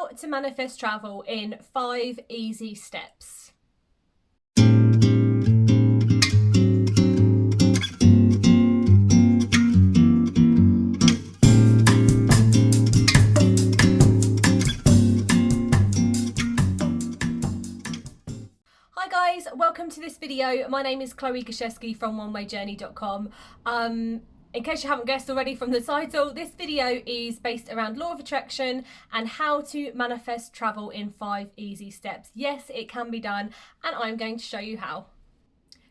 How to manifest travel in 5 easy steps. Hi guys, welcome to this video. My name is Chloe Gaszewski from onewayjourney.com. In case you haven't guessed already from the title, this video is based around law of attraction and how to manifest travel in 5 easy steps. Yes, it can be done, and I'm going to show you how.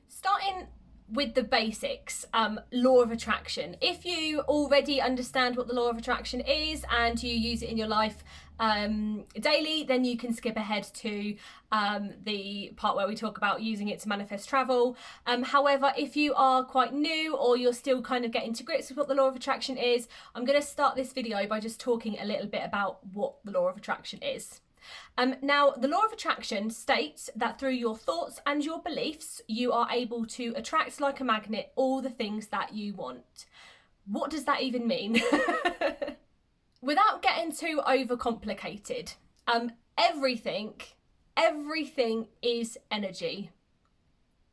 Starting with the basics, law of attraction. If you already understand what the law of attraction is and you use it in your life daily, then you can skip ahead to the part where we talk about using it to manifest travel. However, if you are quite new or you're still kind of getting to grips with what the law of attraction is, I'm going to start this video by just talking a little bit about what the law of attraction is. Now, the law of attraction states that through your thoughts and your beliefs, you are able to attract like a magnet all the things that you want. What does that even mean? Without getting too overcomplicated, everything is energy.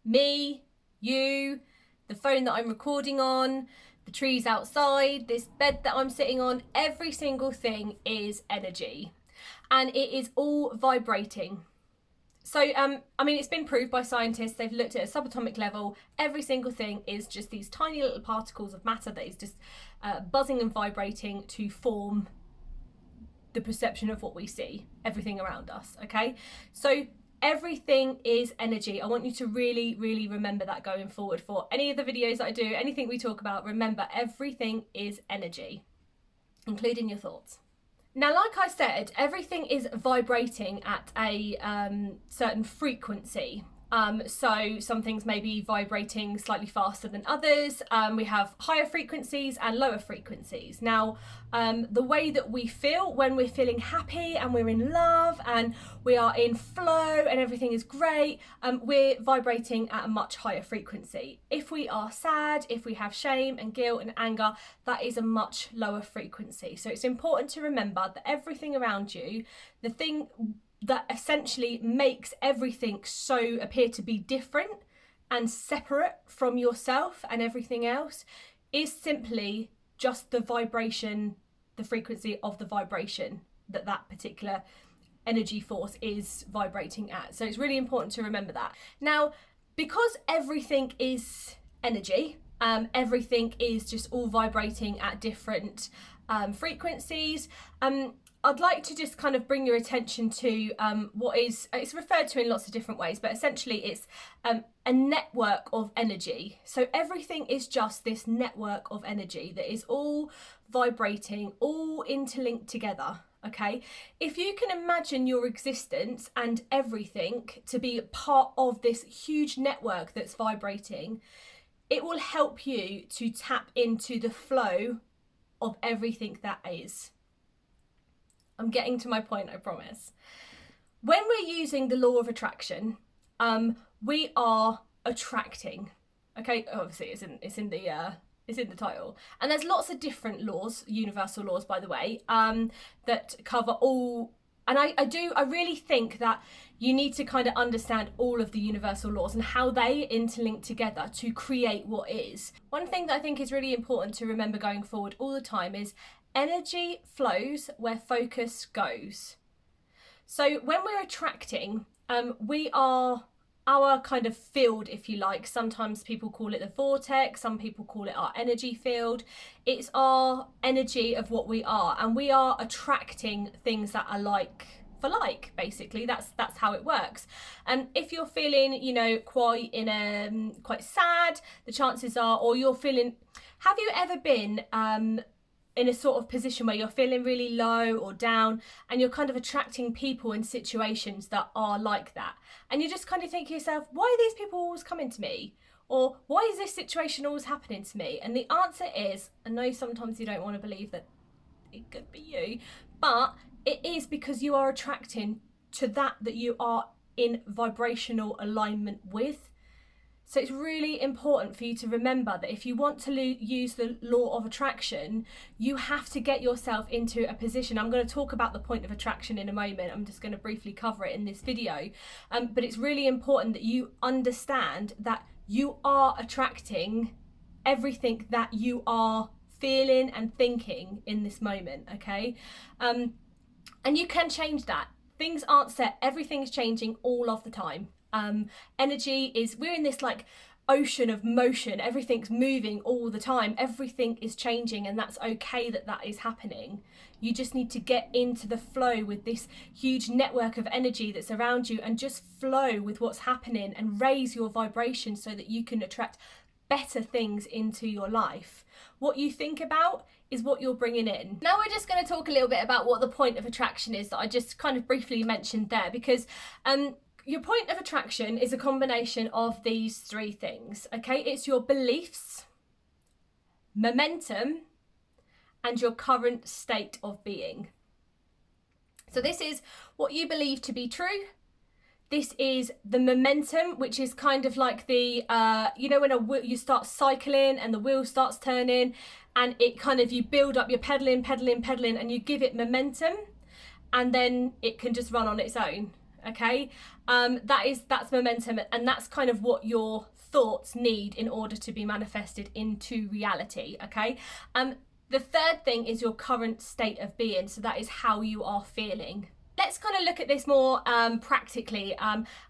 Me, you, the phone that I'm recording on, the trees outside, this bed that I'm sitting on, every single thing is energy. And it is all vibrating. So, I mean, it's been proved by scientists. They've looked at a subatomic level. Every single thing is just these tiny little particles of matter that is just buzzing and vibrating to form the perception of what we see, everything around us, okay? So everything is energy. I want you to really, really remember that going forward for any of the videos that I do, anything we talk about. Remember, everything is energy, including your thoughts. Now, like I said, everything is vibrating at a certain frequency. So some things may be vibrating slightly faster than others. We have higher frequencies and lower frequencies. Now, the way that we feel when we're feeling happy and we're in love and we are in flow and everything is great, we're vibrating at a much higher frequency. If we are sad, if we have shame and guilt and anger, that is a much lower frequency. So it's important to remember that everything around you, the thing that essentially makes everything so appear to be different and separate from yourself and everything else, is simply just the vibration, the frequency of the vibration that that particular energy force is vibrating at. So it's really important to remember that. Now, because everything is energy, everything is just all vibrating at different frequencies, I'd like to just kind of bring your attention to what is, it's referred to in lots of different ways, but essentially it's a network of energy. So everything is just this network of energy that is all vibrating, all interlinked together, okay? If you can imagine your existence and everything to be part of this huge network that's vibrating, it will help you to tap into the flow of everything that is. I'm getting to my point, I promise. When we're using the law of attraction, we are attracting. Okay, obviously it's in the title, and there's lots of different laws, universal laws, by the way, that cover all. And I really think that you need to kind of understand all of the universal laws and how they interlink together to create what is. One thing that I think is really important to remember going forward all the time is energy flows where focus goes. So when we're attracting, we are our kind of field, if you like. Sometimes people call it the vortex, some people call it our energy field. It's our energy of what we are, and we are attracting things that are like for like, basically. That's how it works. And if you're feeling, you know, quite sad, the chances are, or you're feeling, have you ever been in a sort of position where you're feeling really low or down and you're kind of attracting people and situations that are like that, and you just kind of think to yourself, why are these people always coming to me? Or why is this situation always happening to me? And the answer is, I know sometimes you don't want to believe that it could be you, but it is because you are attracting to that you are in vibrational alignment with. So it's really important for you to remember that if you want to use the law of attraction, you have to get yourself into a position. I'm going to talk about the point of attraction in a moment. I'm just going to briefly cover it in this video. But it's really important that you understand that you are attracting everything that you are feeling and thinking in this moment, okay? And you can change that. Things aren't set. Everything is changing all of the time. Energy is, we're in this like ocean of motion. Everything's moving all the time. Everything is changing, and that's okay that that is happening. You just need to get into the flow with this huge network of energy that's around you and just flow with what's happening and raise your vibration so that you can attract better things into your life. What you think about is what you're bringing in. Now we're just going to talk a little bit about what the point of attraction is that I just kind of briefly mentioned there, because your point of attraction is a combination of these three things, okay? It's your beliefs, momentum, and your current state of being. So this is what you believe to be true. This is the momentum, which is kind of like the, you know, when you start cycling and the wheel starts turning and it kind of, you build up, you're pedaling, and you give it momentum, and then it can just run on its own. Okay, that's momentum, and that's kind of what your thoughts need in order to be manifested into reality. Okay, the third thing is your current state of being, so that is how you are feeling. Let's kind of look at this more practically.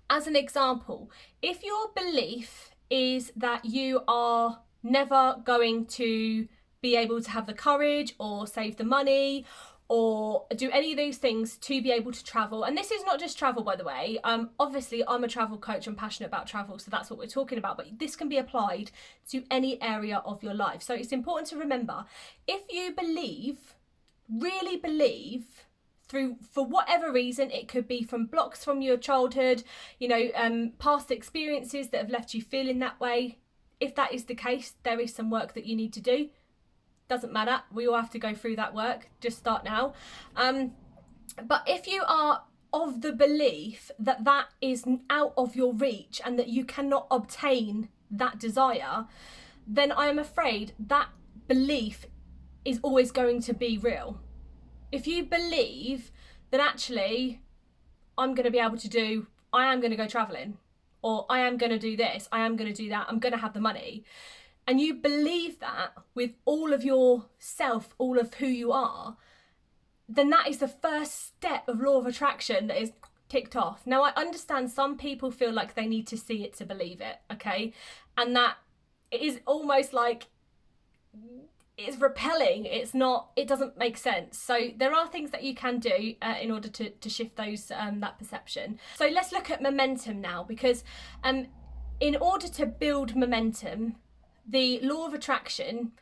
As an example, if your belief is that you are never going to be able to have the courage or save the money or do any of those things to be able to travel. And this is not just travel, by the way. Obviously, I'm a travel coach. I'm passionate about travel, so that's what we're talking about. But this can be applied to any area of your life. So it's important to remember, if you believe, really believe, for whatever reason, it could be from blocks from your childhood, you know, past experiences that have left you feeling that way. If that is the case, there is some work that you need to do. Doesn't matter, we all have to go through that work, just start now. But if you are of the belief that that is out of your reach and that you cannot obtain that desire, then I am afraid that belief is always going to be real. If you believe that actually I'm going to be able to do, I am going to go traveling, or I am going to do this, I am going to do that, I'm going to have the money, and you believe that with all of your self, all of who you are, then that is the first step of law of attraction that is ticked off. Now, I understand some people feel like they need to see it to believe it, okay? And that it is almost like it's repelling. It's not, it doesn't make sense. So there are things that you can do in order to shift those that perception. So let's look at momentum now, because in order to build momentum, the law of attraction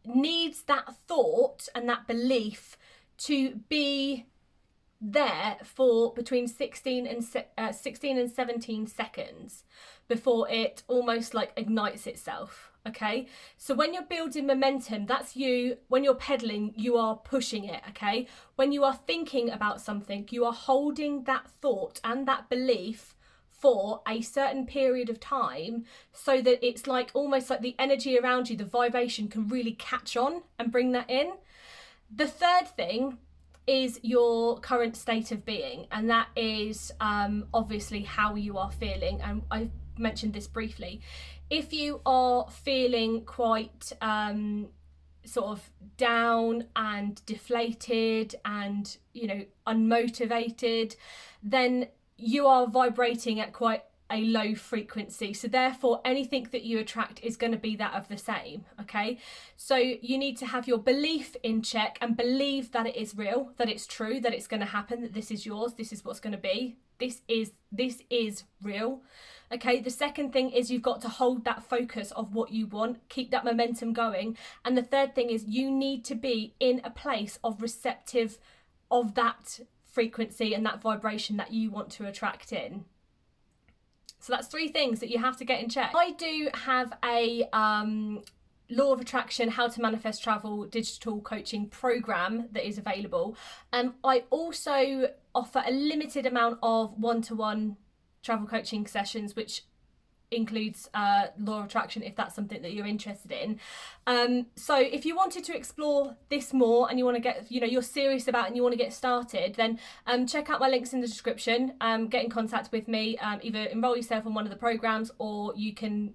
needs that thought and that belief to be there for between 16 and 17 seconds before it almost like ignites itself. Okay, so when you're building momentum, that's you. When you're pedaling, you are pushing it. Okay, when you are thinking about something, you are holding that thought and that belief for a certain period of time, so that it's like almost like the energy around you, the vibration can really catch on and bring that in. The third thing is your current state of being, and that is obviously how you are feeling, and I mentioned this briefly. If you are feeling quite sort of down and deflated and, you know, unmotivated, then you are vibrating at quite a low frequency. So therefore, anything that you attract is going to be that of the same. Okay, so you need to have your belief in check and believe that it is real, that it's true, that it's going to happen, that this is yours, this is what's going to be, this is real. Okay, the second thing is you've got to hold that focus of what you want, keep that momentum going. And the third thing is you need to be in a place of receptive of that frequency and that vibration that you want to attract in. So that's three things that you have to get in check. I do have a Law of Attraction, How to Manifest Travel digital coaching program that is available. I also offer a limited amount of one-to-one travel coaching sessions, which includes law of attraction if that's something that you're interested in. So if you wanted to explore this more and you want to get, you're serious about it and you want to get started, then check out my links in the description. Get in contact with me, either enroll yourself on one of the programs, or you can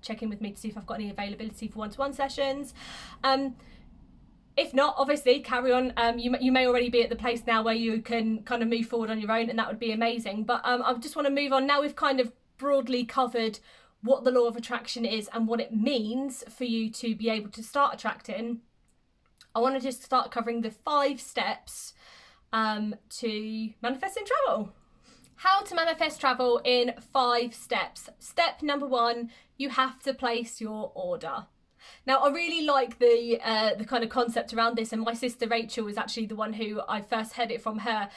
check in with me to see if I've got any availability for one-to-one sessions. If not, obviously carry on. You may already be at the place now where you can kind of move forward on your own, and that would be amazing. But I just want to move on. Now we've kind of broadly covered what the law of attraction is and what it means for you to be able to start attracting. I want to just start covering the 5 steps to manifesting travel. How to manifest travel in 5 steps. Step number 1, you have to place your order. Now, I really like the kind of concept around this, and my sister Rachel was actually the one who I first heard it from her,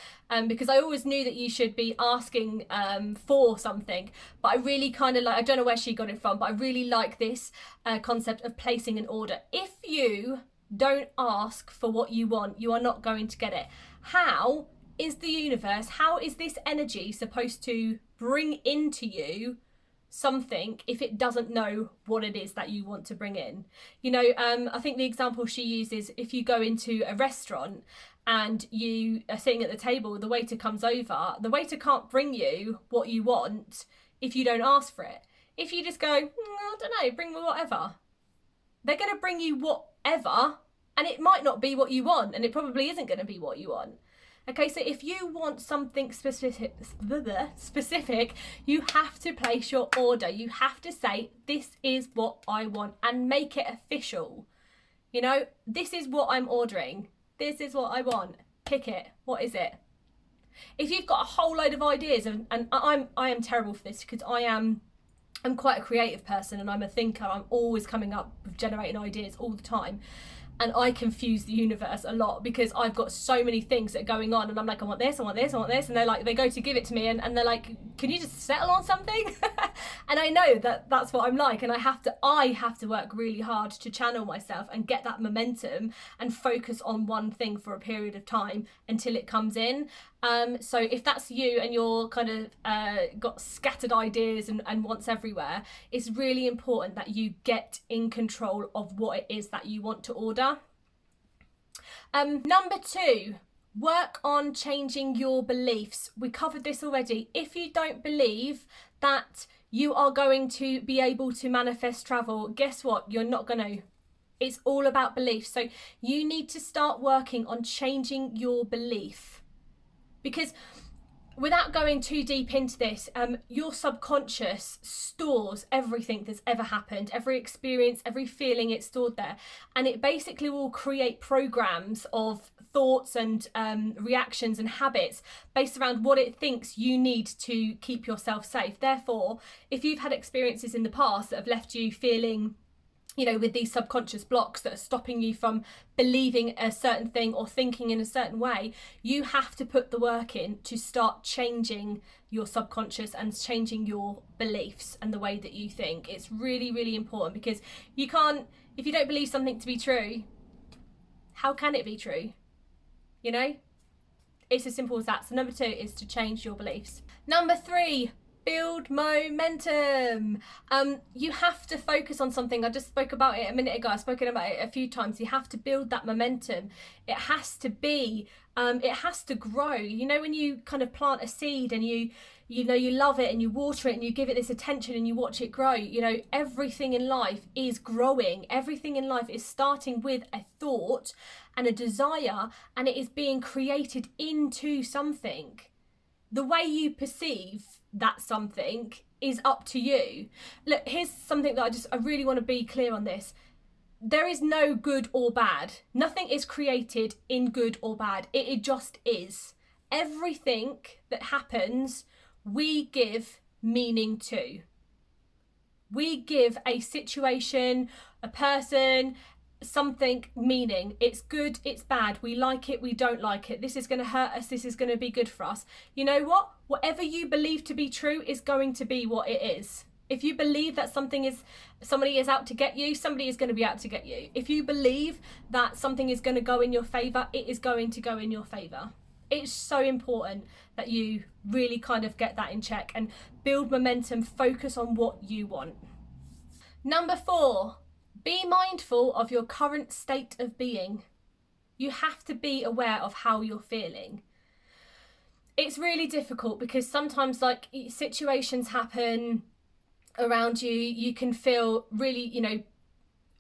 because I always knew that you should be asking for something, but I really kind of like, I don't know where she got it from, but I really like this concept of placing an order. If you don't ask for what you want, you are not going to get it. How is the universe, how is this energy supposed to bring into you something if it doesn't know what it is that you want to bring in? I think the example she uses, if you go into a restaurant and you are sitting at the table, the waiter comes over, the waiter can't bring you what you want if you don't ask for it. If you just go, I don't know, bring me whatever, they're going to bring you whatever, and it might not be what you want, and it probably isn't going to be what you want. Okay, so if you want something specific, you have to place your order. You have to say, this is what I want, and make it official. This is what I'm ordering. This is what I want. Pick it. What is it? If you've got a whole load of ideas, and I am terrible for this because I'm quite a creative person and I'm a thinker. I'm always coming up with generating ideas all the time. And I confuse the universe a lot because I've got so many things that are going on, and I'm like, I want this, I want this, I want this, and they're like, they go to give it to me, and they're like, can you just settle on something? And I know that that's what I'm like, and I have to work really hard to channel myself and get that momentum and focus on one thing for a period of time until it comes in. So if that's you and you're kind of got scattered ideas and wants everywhere, it's really important that you get in control of what it is that you want to order. Number 2, work on changing your beliefs. We covered this already. If you don't believe that you are going to be able to manifest travel, guess what? You're not going to. It's all about beliefs. So you need to start working on changing your belief. Because without going too deep into this, your subconscious stores everything that's ever happened, every experience, every feeling, it's stored there. And it basically will create programs of thoughts and reactions and habits based around what it thinks you need to keep yourself safe. Therefore, if you've had experiences in the past that have left you feeling, with these subconscious blocks that are stopping you from believing a certain thing or thinking in a certain way, you have to put the work in to start changing your subconscious and changing your beliefs and the way that you think. It's really, really important, because you can't, if you don't believe something to be true, how can it be true? It's as simple as that. So number 2 is to change your beliefs. Number 3, build momentum. You have to focus on something. I just spoke about it a minute ago. I've spoken about it a few times. You have to build that momentum. It has to be, it has to grow. When you kind of plant a seed and you love it and you water it and you give it this attention and you watch it grow, everything in life is growing. Everything in life is starting with a thought and a desire, and it is being created into something. The way you perceive that something is up to you. Look, here's something that I really want to be clear on this. There is no good or bad. Nothing is created in good or bad. It just is. Everything that happens, we give meaning to. We give a situation, a person, something meaning. It's good, it's bad, we like it, we don't like it, this is going to hurt us, this is going to be good for us. You know what? Whatever you believe to be true is going to be what it is. If you believe that somebody is out to get you, somebody is going to be out to get you. If you believe that something is going to go in your favour, it is going to go in your favour. it's so important that you really kind of get that in check and build momentum, focus on what you want. Number 4, be mindful of your current state of being. You have to be aware of how you're feeling. It's really difficult because sometimes like situations happen around you, you can feel really, you know,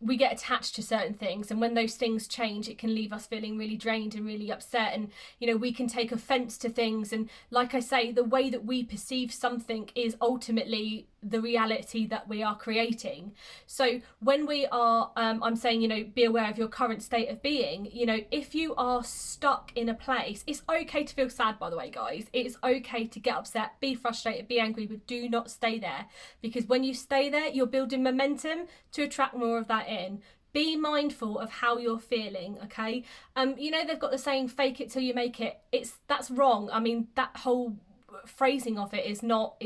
we get attached to certain things, and when those things change, it can leave us feeling really drained and really upset, and you know, we can take offense to things, and like I say, the way that we perceive something is ultimately the reality that we are creating. So when we are I'm saying, you know, be aware of your current state of being. You know, if you are stuck in a place, it's okay to feel sad, by the way, guys. It's okay to get upset, be frustrated, be angry, but do not stay there, because when you stay there, you're building momentum to attract more of that in. Be mindful of how you're feeling, okay? You know, they've got the saying, fake it till you make it. That's wrong. I mean, that whole phrasing of it is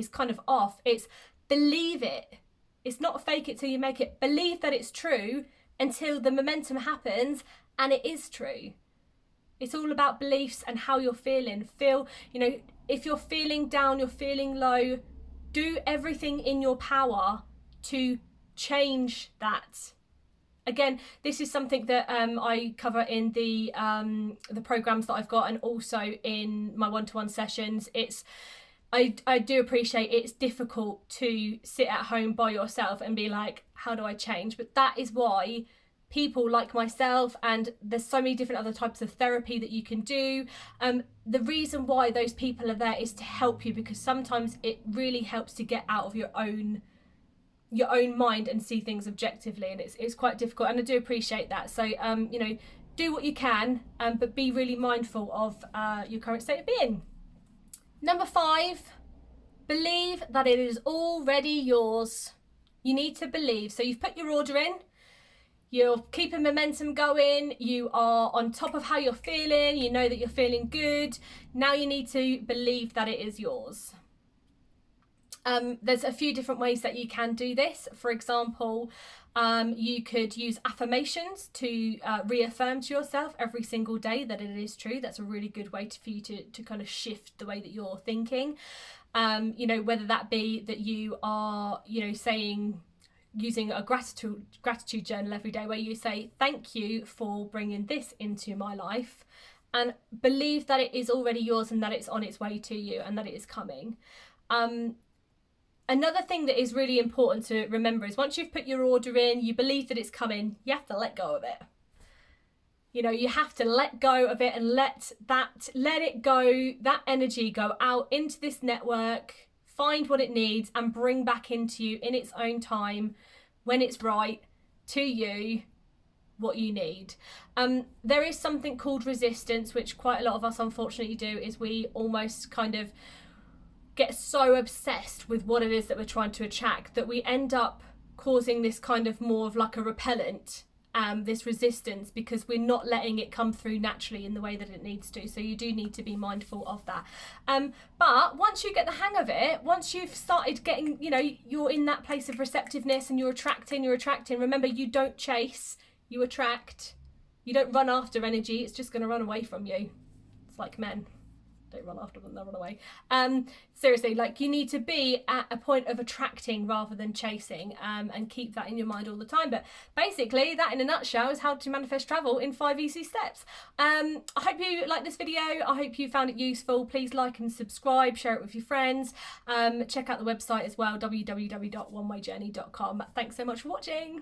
kind of off. It's believe it. It's not fake it till you make it. Believe that it's true until the momentum happens and it is true. It's all about beliefs and how you're feeling. Feel, you know, if you're feeling down, you're feeling low, do everything in your power to change that. Again, this is something that I cover in the programs that I've got, and also in my one-to-one sessions. I do appreciate it's difficult to sit at home by yourself and be like, how do I change? But that is why people like myself, and there's so many different other types of therapy that you can do. The reason why those people are there is to help you, because sometimes it really helps to get out of your own mind and see things objectively, and it's quite difficult, and I do appreciate that. So you know, do what you can, but be really mindful of your current state of being. Number 5, believe that it is already yours. You need to believe. So you've put your order in, you're keeping momentum going, you are on top of how you're feeling, you know that you're feeling good. Now you need to believe that it is yours. There's a few different ways that you can do this. For example, you could use affirmations to reaffirm to yourself every single day that it is true. That's a really good way for you to kind of shift the way that you're thinking. You know, whether that be that you are, you know, using a gratitude journal every day, where you say, thank you for bringing this into my life, and believe that it is already yours and that it's on its way to you and that it is coming. Another thing that is really important to remember is once you've put your order in, you believe that it's coming, you have to let go of it. You know, you have to let go of it and let it go, that energy go out into this network, find what it needs and bring back into you in its own time, when it's right to you, what you need. There is something called resistance, which quite a lot of us unfortunately do, is we almost kind of get so obsessed with what it is that we're trying to attract that we end up causing this kind of more of like a repellent, this resistance, because we're not letting it come through naturally in the way that it needs to. So you do need to be mindful of that. But once you get the hang of it, once you've started getting, you know, you're in that place of receptiveness and you're attracting, remember, you don't chase, you attract. You don't run after energy, it's just going to run away from you. It's like men. Don't run after them, they'll run away. Seriously, like, you need to be at a point of attracting rather than chasing, and keep that in your mind all the time. But basically, that in a nutshell is how to manifest travel in 5 easy steps. I hope you liked this video. I hope you found it useful. Please like and subscribe, share it with your friends. Check out the website as well, www.onewayjourney.com. Thanks so much for watching.